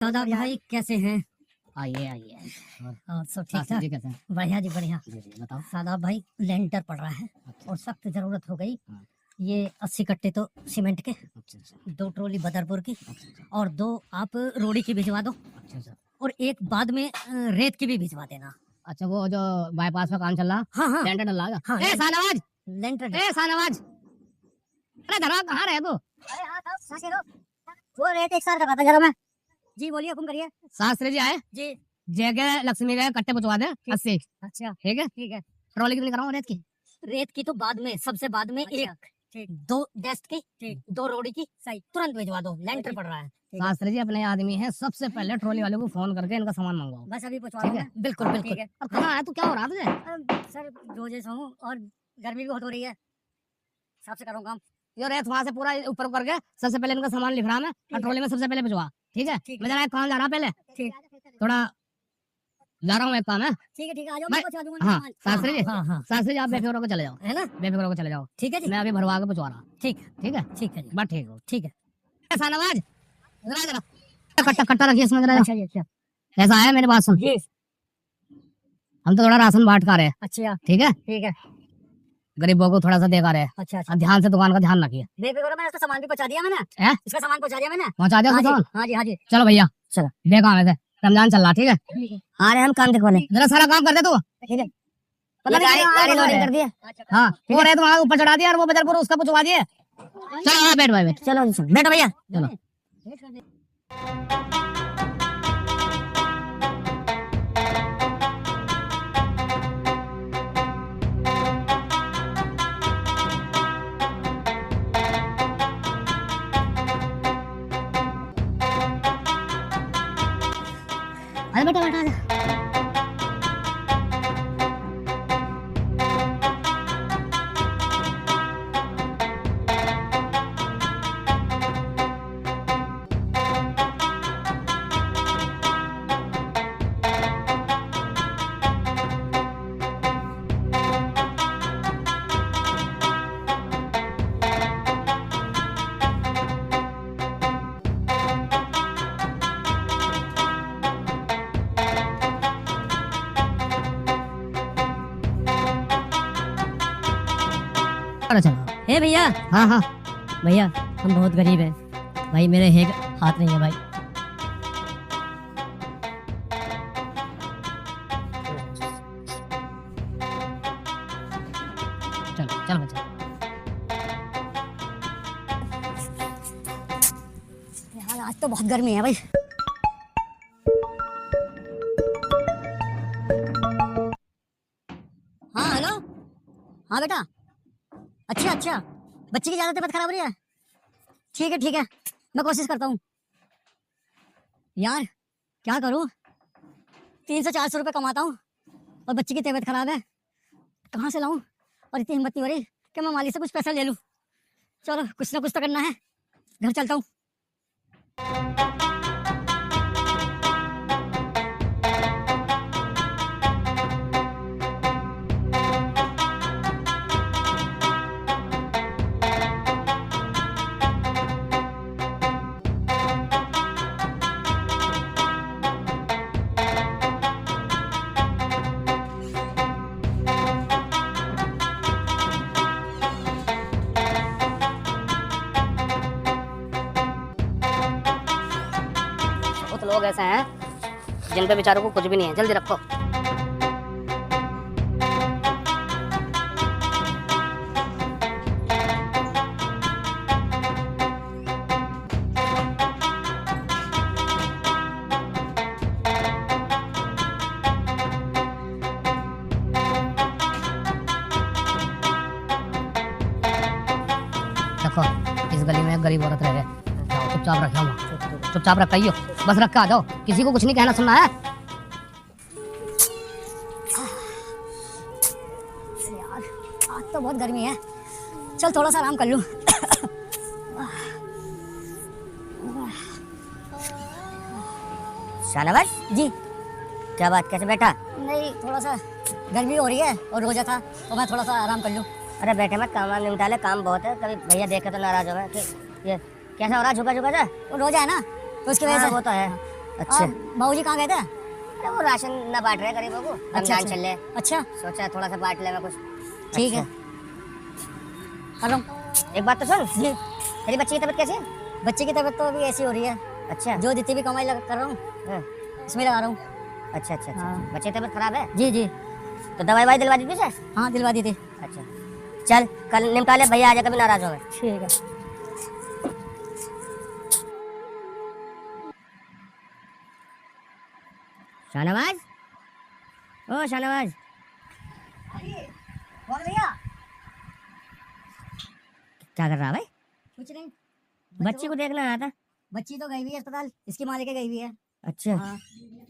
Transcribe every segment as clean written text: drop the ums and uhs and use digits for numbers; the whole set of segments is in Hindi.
दादा भाई कैसे हैं? आइए आइए। और सब ठीक ठाक? कैसे हैं? बढ़िया जी बढ़िया। जी बताओ। सादा भाई लेंटर पड़ रहा है अच्छा और सख्त जरूरत हो गई। हाँ। ये 80 कट्टे तो सीमेंट के, अच्छा 2 ट्रॉली बदरपुर की अच्छा और 2 आप रोड़ी की भिजवा दो अच्छा। और एक बाद में रेत की भी भिजवा देना। अच्छा वो जो बाईपास में काम चल रहा, हाँ हाँ लेंटर डल रहा। हाँ, ए शाहनवाज, लेंटर। ए शाहनवाज, अरे धरा कहाँ रहे तू? अरे हाँ साहब, वो रेत एक साल का था घर में। जी बोलिए, हुक्म करिए। शास्त्री जी आए जी जय के लक्ष्मी के कट्टे पहुंचवा दे 80। अच्छा ठीक है ठीक है। ट्रॉली कितनी कराऊं रेत की? रेत की तो बाद में, सबसे बाद में। अच्छा, एक 2 डेस्ट की, 2 रोड़ी की, सही तुरंत भिजवा दो, लेंटर पड़ रहा है। शास्त्री जी अपने आदमी है, सबसे पहले ट्रॉली वाले को फोन करके इनका सामान मंगवाओ। बस अभी पहुंचवा ठीक दूंगा। है बिल्कुल हाँ, बिल्कुल। ठीक है। और कहाँ है तू, क्या हो रहा तुझे? सर रोजे से हूँ और गर्मी भी बहुत हो रही है, साफ से करूँ काम। ये रेत वहां से पूरा ऊपर करके सबसे पहले इनका सामान लिख रहा मैं और ट्रॉली में सबसे पहले भिजवा। ठीक है ठीक है। मैं जरा एक काम जा रहा पहले, ठीक थोड़ा जा रहा हूँ, एक काम है। ठीक है, आ जाओ, मैं- मैं पहुंचा दूंगा हाँ सामान। शास्त्री जी, हाँ हाँ शास्त्री जी आप बेफिक्र होकर चले जाओ, है ना। बेफिक्र होकर चले जाओ। ठीक है जी, मैं अभी भरवा के पहुंचा रहा। ठीक ठीक है ठीक है जी, बस ठीक हो। ठीक है। ऐसा नवाज इधर आ जरा, कट्टा कट्टा रखिए इसमें जरा। अच्छा जी अच्छा ऐसा है मेरे बात सुन, जी। हम तो थोड़ा राशन बांट कर रहे हैं। अच्छा ठीक है ठीक है। गरीबों को थोड़ा सा दे कर रहे हैं। अच्छा अच्छा, अब ध्यान से दुकान का ध्यान रखिए। बेफिक्र रहो, मैंने इसका सामान भी पहुंचा दिया मैंने। है इसका सामान पहुंचा दिया मैंने। पहुंचा दिया हाँ जी सामान? हाँ जी हाँ जी। चलो भैया चलो देखा हमें से रमजान चल रहा। ठीक है आ रहे हैं हम काम देखने वाले। जरा सारा काम कर दे तू। ठीक है, गाड़ी लोडिंग कर दिया। हाँ वो रेत वहाँ ऊपर चढ़ा दिया और वो बदरपुर उसका पहुंचवा दिए। चलो हाँ बैठ भाई बैठ। चलो जी, चलो बैठो भैया। चलो अरे बेटा बैठा जा। चलो हे भैया, हाँ हाँ भैया हम बहुत गरीब हैं भाई, मेरे एक हाथ नहीं है भाई। चलो चलो बच्चा। यार आज तो बहुत गर्मी है भाई। हाँ हेलो, हाँ बेटा। अच्छा अच्छा, बच्ची की ज़्यादा तबीयत खराब हो रही है। ठीक है, मैं कोशिश करता हूँ। यार क्या करूँ, 300-400 रुपये कमाता हूँ और बच्ची की तबीयत खराब है, कहाँ से लाऊं? और इतनी हिम्मत नहीं हो रही कि मैं माली से कुछ पैसा ले लूं। चलो कुछ ना कुछ तो करना है, घर चलता हूँ। बहुत लोग ऐसे हैं जिन पे बेचारों को कुछ भी नहीं है। जल्दी रखो। देखो इस गली में एक गरीब औरत रह गए, चुपचाप रखा हूँ, चुपचाप रखियो, बस रख के आ जाओ, किसी को कुछ नहीं कहना सुनना है। यार आज तो बहुत गर्मी है, चल थोड़ा सा आराम कर लूँ। शाहनवाज जी क्या बात, कैसे बैठा? नहीं, थोड़ा सा गर्मी हो रही है और रोजा था तो मैं थोड़ा सा आराम कर लूँ। अरे बैठे मत, काम वाम निपटा ले, काम बहुत है, कभी भैया देखे तो नाराज हो गए कि ये कैसा हो रहा, झुका झुका जा। वो रोजा है ना तो उसकी वजह हाँ, से। वो तो है। अच्छा। बाबूजी कहाँ गए थे? अरे वो राशन ना बांट रहे गरीबों को, रमजान चल रहे। अच्छा सोचा थोड़ा सा बांट ले मैं कुछ। ठीक है, अच्छा। कर रहा हूँ। एक बात तो सुन, जी। तेरी बच्ची की तबीयत कैसी है? बच्चे की तबीयत तो अभी ऐसी हो रही है, अच्छा। जो जितनी भी कमाई कर रहा हूँ हाँ। इसमें लगा रहा हूँ। अच्छा अच्छा अच्छा, हाँ। बच्चे की तबीयत खराब है जी जी। तो दवाई वाई दिलवा दी तुझे? हाँ दिलवा दी थी। अच्छा चल कल निपटा ले, भैया आजा, कभी नाराज हो गए। ठीक है। शाहनवाज, ओ शाहनवाज। कौन भैया? क्या कर रहा भाई? कुछ नहीं, बच्ची को देखना आया था। बच्ची तो गई हुई है अस्पताल, इसकी माँ लेके गई हुई है। अच्छा हाँ,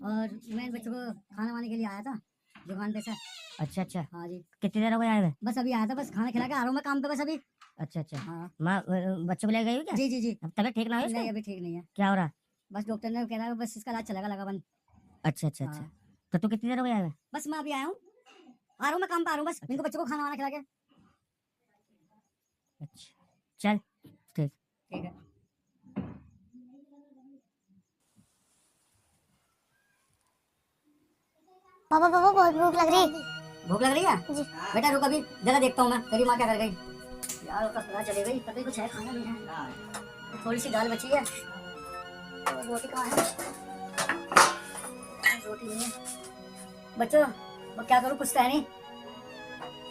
और मैं बच्चों को खाना वाने के लिए आया था दुकान पे से। अच्छा अच्छा, हाँ जी, कितनी देर हो गई आए हुए? बस अभी आया था, बस खाना खिला के आ रहा हूँ मैं काम पे बस अभी। अच्छा अच्छा, हाँ माँ बच्चों को ले गई हो क्या? जी जी जी। अब तबीयत ठीक ना हो नहीं इसकी? अभी ठीक नहीं है, क्या हो रहा? बस डॉक्टर ने कह रहा है बस इसका इलाज चलेगा लगा बंद। अच्छा अच्छा अच्छा, हाँ। तो तू कितनी देर हो गई आए हुए? बस मैं अभी आया हूँ, आ रहा हूँ मैं काम पे आ रहा हूँ, बस इनको बच्चों को खाना वाना खिला के। अच्छा चल ठीक। ठीक है। पापा पापा बहुत भूख लग रही। भूख लग रही है? जी। बेटा रुक अभी जरा देखता हूँ मैं तेरी माँ क्या कर गई। यार उसका पता चले गई, पता ही कुछ है खाना नहीं है, थोड़ी सी दाल बची है और रोटी कहाँ है? रोटी नहीं है। बच्चों वो क्या करूँ, कुछ तो है नहीं।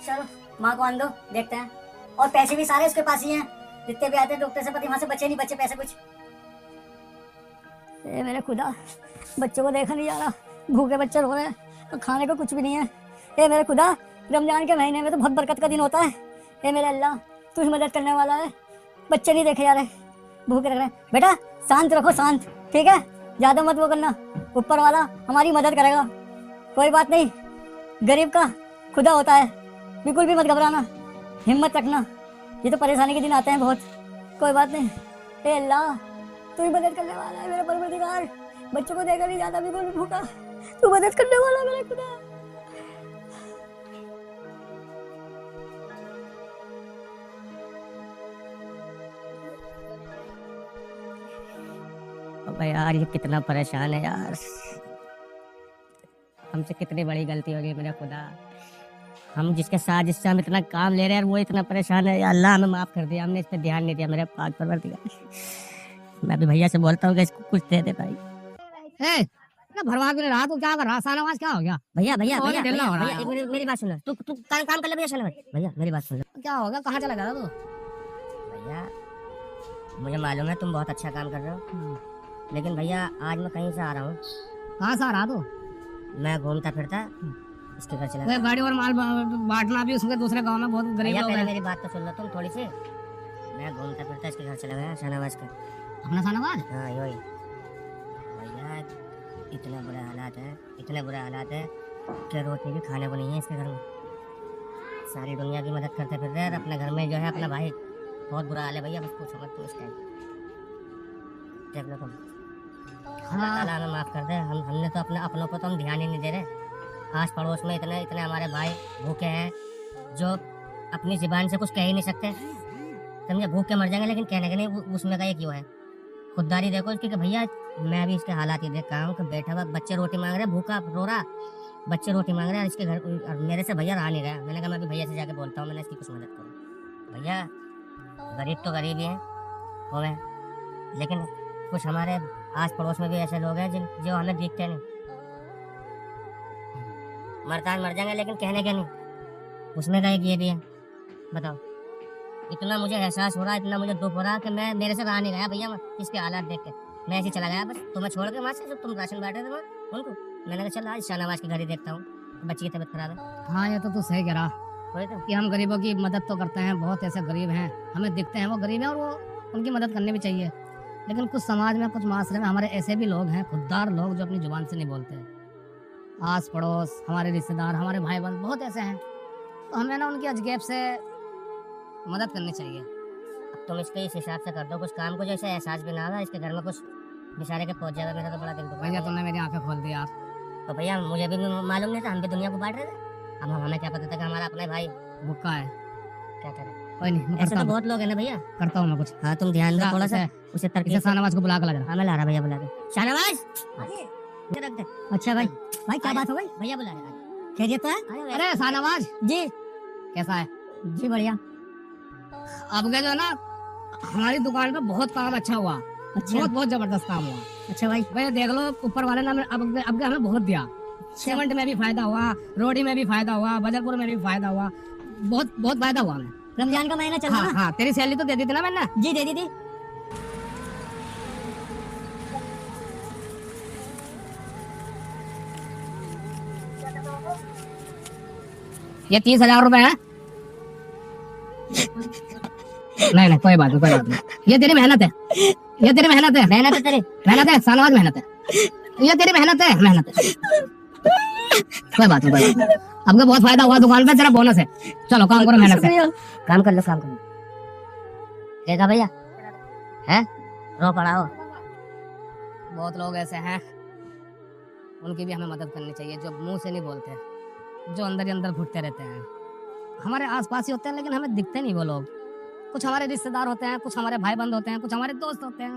चलो माँ को आन दो, देखते हैं। और पैसे भी सारे उसके पास ही हैं, जितने भी आते हैं डॉक्टर से, पति वहां से बचे नहीं, बचे पैसे कुछ। ए मेरे खुदा, बच्चों को देखा नहीं जा रहा, भूखे बच्चे रो रहे हैं और खाने को कुछ भी नहीं है। ए मेरे खुदा, रमजान के महीने में तो बहुत बरकत का दिन होता है। ए मेरे अल्लाह, तू ही मदद करने वाला है। बच्चे नहीं देखे जा रहे, भूखे लग रहे हैं। बेटा शांत रखो, शांत, ठीक है, ज्यादा मत वो करना, ऊपर वाला हमारी मदद करेगा। कोई बात नहीं, गरीब का खुदा होता है, बिल्कुल भी मत घबराना, हिम्मत रखना। ये तो परेशानी के दिन आते हैं बहुत, कोई बात नहीं। ए अल्लाह, तू ही मदद करने वाला है मेरा परवरदिगार। बच्चों को देखा नहीं जाता, बिल्कुल भी भूखा, तू मदद करने वाला मेरा खुदा। अबे यार ये कितना परेशान है यार, हमसे कितनी बड़ी गलती हो गई मेरे खुदा। हम जिसके साथ जिससे हम इतना काम ले रहे हैं वो इतना परेशान है, या अल्लाह हमें माफ कर दिया, हमने इस पे ध्यान नहीं दिया मेरे पाक परवरदिगार। मैं भी भैया से बोलता हूँ कि इसको कुछ दे दे भाई। ए, ना भरवा के रहा तू क्या कर रहा? शाहनवाज क्या हो गया? भैया भैया और भैया ढिल्ला हो रहा भैया, है। एक मिनट मेरी बात सुन, तू काम कर ले भैया। शाहनवाज भैया मेरी बात सुन ले। क्या हो गया? कहाँ चला गया तू? भैया मुझे मालूम है तुम बहुत अच्छा काम कर रहे हो, लेकिन भैया आज मैं कहीं से आ रहा हूँ, कहाँ से आ रहा तू? मैं घूमता फिरता इसके घर चला वे गाड़ी और माल बांटना भी उसके दूसरे गांव में बहुत गरीब भैया लोग पहले हैं। मेरी बात तो सुन लो तुम थोड़ी सी। मैं घूमता फिरता इसके घर चला गया, शाहनवाज का। अपना शाहनवाज? हाँ यही भैया, इतने बुरे हालात हैं, इतने बुरे हालात हैं कि रोटी भी खाने को नहीं है इसके घर में। सारी दुनिया की मदद करते फिर रहे हैं, अपने घर में जो है अपना भाई, बहुत बुरा हाल है भैया, बस पूछो मत तुम इस टाइम। देख लो तुम, अल्लाह ताला हमें माफ कर दे। हमने तो अपने अपनों को तो हम ध्यान ही नहीं दे रहे। आस पड़ोस में इतने इतने हमारे भाई भूखे हैं जो अपनी जुबान से कुछ कह ही नहीं सकते, समझे, भूख के मर जाएंगे, लेकिन कहने के नहीं उसमें का ये क्यों है। खुददारी देखो इसकी कि भैया मैं भी इसके हालात ही देख रहा हूँ कि बैठा हुआ बच्चे रोटी मांग रहे, भूखा रो रहा, बच्चे रोटी मांग रहे हैं इसके घर, और मेरे से भैया रहा नहीं रहा। मैंने कहा मैं भी भैया से जाके बोलता हूँ, मैंने इसकी कुछ मदद करूँ। भैया गरीब तो गरीब ही हैं हो गए, लेकिन कुछ हमारे आस पड़ोस में भी ऐसे लोग हैं जो हमें दिखते नहीं, मरतान मर जाएंगे लेकिन कहने के नहीं, उसमें का एक ये भी है। बताओ, इतना मुझे एहसास हो रहा है, इतना मुझे दुख हो रहा है कि मैं मेरे से रहा नहीं गया भैया, इसके हालात देख के मैं ऐसे चला गया बस तुम्हें छोड़ के वहाँ से, जब तुम राशन बांटे थे वहाँ उनको। मैंने कहा चल आज शाहनवाज की घर ही देखता हूँ, बच्ची की तबीयत खराब है। हाँ ये तो तू सही कह रहा वही तो। कि हम गरीबों की मदद तो करते हैं, बहुत ऐसे गरीब हैं हमें दिखते हैं वो गरीब हैं और वो उनकी मदद करनी भी चाहिए, लेकिन कुछ समाज में कुछ माशरे में हमारे ऐसे भी लोग हैं, खुददार लोग, जो अपनी जुबान से नहीं बोलते। आस पड़ोस हमारे रिश्तेदार, हमारे भाई बहन बहुत ऐसे हैं, तो हमें ना उनकी अजगैब से मदद करनी चाहिए। अब तुम इसके इस हिसाब से कर दो कुछ काम को, जैसे एहसास भी ना होगा इसके घर में कुछ बेचारे के पहुंच जाएगा, मेरा तो बड़ा दिल दुखा भैया है। तुमने मेरी आंखें खोल दी यार। तो भैया मुझे भी मालूम नहीं था, हम भी दुनिया को बांट रहे थे, अब हमें क्या पता था कि हमारा अपना भाई भूखा है। क्या करे। कोई नहीं, मैं ऐसे करता तो हूँ, बहुत लोग हैं ना भैया। करता हूँ मैं कुछ। हाँ तुम ध्यान दो थोड़ा सा, इसे- उसे इसे तरकीब से। शाहनवाज को बुला कर ला जरा। हाँ मैं ला रहा भैया, बुला दे शाहनवाज। ये रख दे अच्छा भाई, भाई क्या बात हो गई? भैया, बुला रहे। खैरियत तो है? अरे शाहनवाज, जी कैसा है? जी बढ़िया। अब जो है ना, हमारी दुकान पे बहुत काम अच्छा हुआ, अच्छा बहुत बहुत जबरदस्त काम हुआ। अच्छा भाई, भैया देख लो, ऊपर वाले ने अब हमें बहुत दिया। सीमेंट में भी फायदा हुआ, रोडी में भी फायदा हुआ, बजरपुर में भी फायदा हुआ, बहुत बहुत फायदा हुआ हमें। रमजान का महीना चल रहा हाँ ना? हाँ, तेरी सैलरी तो दे दी थी ना मैंने। जी दे दी थी। ये 30,000 रुपए है। नहीं नहीं, कोई बात नहीं, कोई बात नहीं, ये तेरी मेहनत है, ये तेरी मेहनत है, मेहनत है तेरी। मेहनत है शाहनवाज, मेहनत है, ये तेरी मेहनत है, मेहनत है। कोई बात नहीं, कोई बात नहीं। अब बहुत फायदा हुआ दुकान पे, तेरा बोनस है। चलो काम करो मेहनत से। काम कर लो, काम कर लो। देखा भैया है, रो पड़ा हो। बहुत लोग ऐसे हैं, उनकी भी हमें मदद करनी चाहिए, जो मुंह से नहीं बोलते, जो अंदर ही अंदर घुटते रहते हैं। हमारे आसपास ही होते हैं, लेकिन हमें दिखते नहीं वो लोग। कुछ हमारे रिश्तेदार होते हैं, कुछ हमारे भाई बंद होते हैं, कुछ हमारे दोस्त होते हैं।